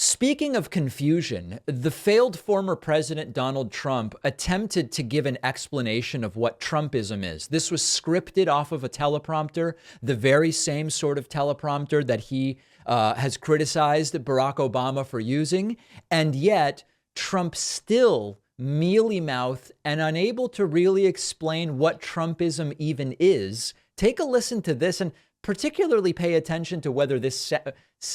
Speaking of confusion, the failed former president Donald Trump attempted to give an explanation of what Trumpism is. This was scripted off of a teleprompter, the very same sort of teleprompter that he has criticized Barack Obama for using. And yet Trump still mealy-mouthed and unable to really explain what Trumpism even is. Take a listen to this and particularly pay attention to whether this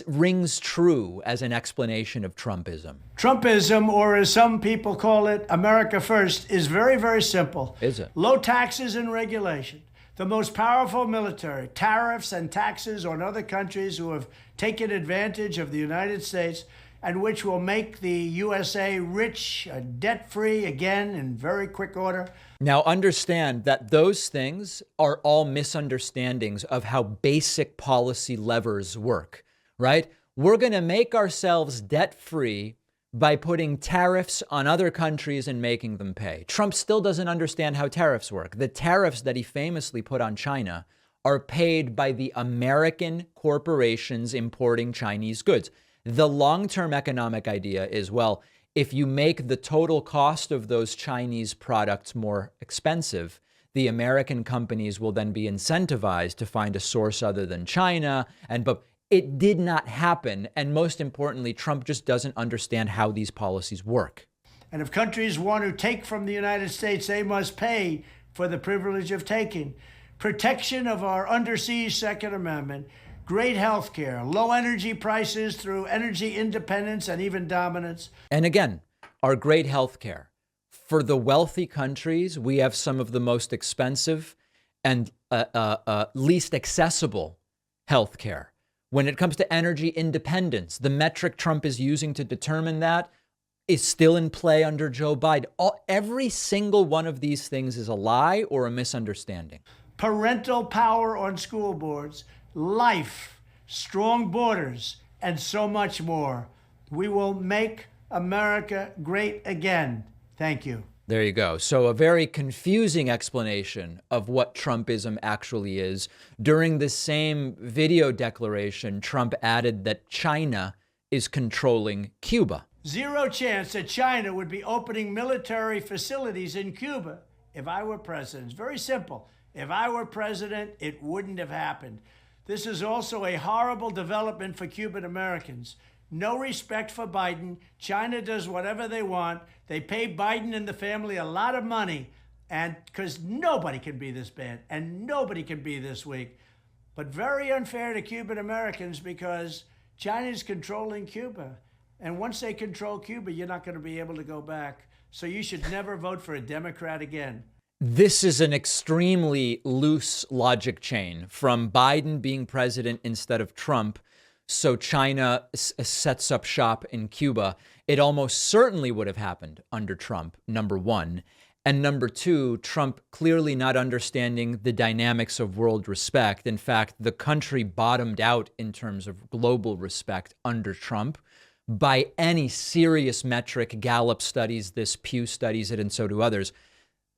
rings true as an explanation of Trumpism. Trumpism, or as some people call it, America First, is very, very simple. Is it? Low taxes and regulation. The most powerful military, tariffs and taxes on other countries who have taken advantage of the United States, and which will make the USA rich, debt-free again in very quick order. Now understand that those things are all misunderstandings of how basic policy levers work, right? We're going to make ourselves debt-free by putting tariffs on other countries and making them pay. Trump still doesn't understand how tariffs work. The tariffs that he famously put on China are paid by the American corporations importing Chinese goods. The long-term economic idea is, well, if you make the total cost of those Chinese products more expensive, the American companies will then be incentivized to find a source other than China. But it did not happen. And most importantly, Trump just doesn't understand how these policies work. And if countries want to take from the United States, they must pay for the privilege of taking. Protection of our undersea Second Amendment, great health care, low energy prices through energy independence and even dominance. And again, our great health care. For the wealthy countries, we have some of the most expensive and least accessible health care. When it comes to energy independence, the metric Trump is using to determine that is still in play under Joe Biden. Every single one of these things is a lie or a misunderstanding. Parental power on school boards, life, strong borders, and so much more. We will make America great again. Thank you. There you go. So a very confusing explanation of what Trumpism actually is. During the same video declaration, Trump added that China is controlling Cuba. Zero chance that China would be opening military facilities in Cuba if I were president. It's very simple. If I were president, it wouldn't have happened. This is also a horrible development for Cuban Americans. No respect for Biden. China does whatever they want. They pay Biden and the family a lot of money, and because nobody can be this bad and nobody can be this weak. But very unfair to Cuban Americans because China's controlling Cuba. And once they control Cuba, you're not going to be able to go back. So you should never vote for a Democrat again. This is an extremely loose logic chain from Biden being president instead of Trump. So China sets up shop in Cuba. It almost certainly would have happened under Trump, number one. And number two, Trump clearly not understanding the dynamics of world respect. In fact, the country bottomed out in terms of global respect under Trump. By any serious metric, Gallup studies this, Pew studies it, and so do others.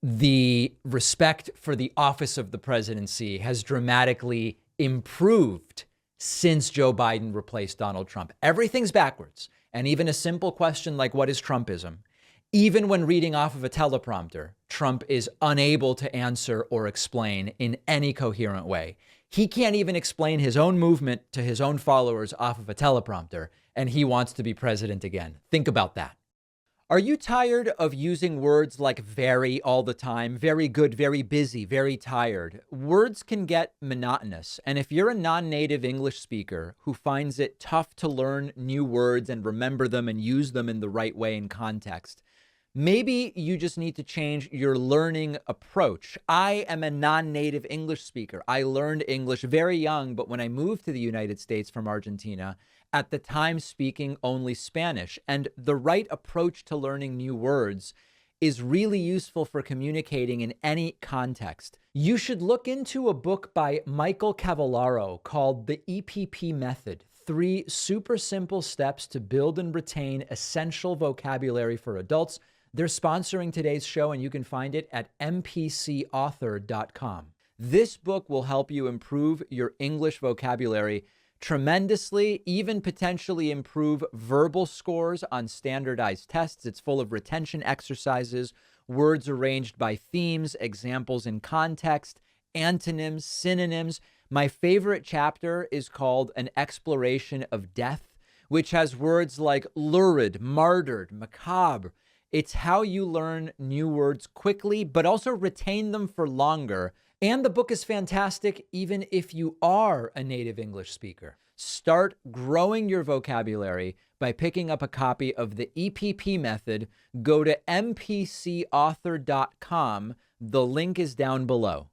The respect for the office of the presidency has dramatically improved since Joe Biden replaced Donald Trump. Everything's backwards. And even a simple question like, what is Trumpism? Even when reading off of a teleprompter, Trump is unable to answer or explain in any coherent way. He can't even explain his own movement to his own followers off of a teleprompter, and he wants to be president again. Think about that. Are you tired of using words like very all the time? Very good, very busy, very tired. Words can get monotonous. And if you're a non-native English speaker who finds it tough to learn new words and remember them and use them in the right way in context, maybe you just need to change your learning approach. I am a non-native English speaker. I learned English very young, but when I moved to the United States from Argentina, at the time speaking only Spanish. And the right approach to learning new words is really useful for communicating in any context. You should look into a book by Michael Cavallaro called The EPP Method, 3 super simple steps to build and retain essential vocabulary for adults. They're sponsoring today's show, and you can find it at mpcauthor.com. This book will help you improve your English vocabulary tremendously, even potentially improve verbal scores on standardized tests. It's full of retention exercises, words arranged by themes, examples in context, antonyms, synonyms. My favorite chapter is called An Exploration of Death, which has words like lurid, martyred, macabre. It's how you learn new words quickly, but also retain them for longer. And the book is fantastic even if you are a native English speaker. Start growing your vocabulary by picking up a copy of the EPP method. Go to mpcauthor.com. The link is down below.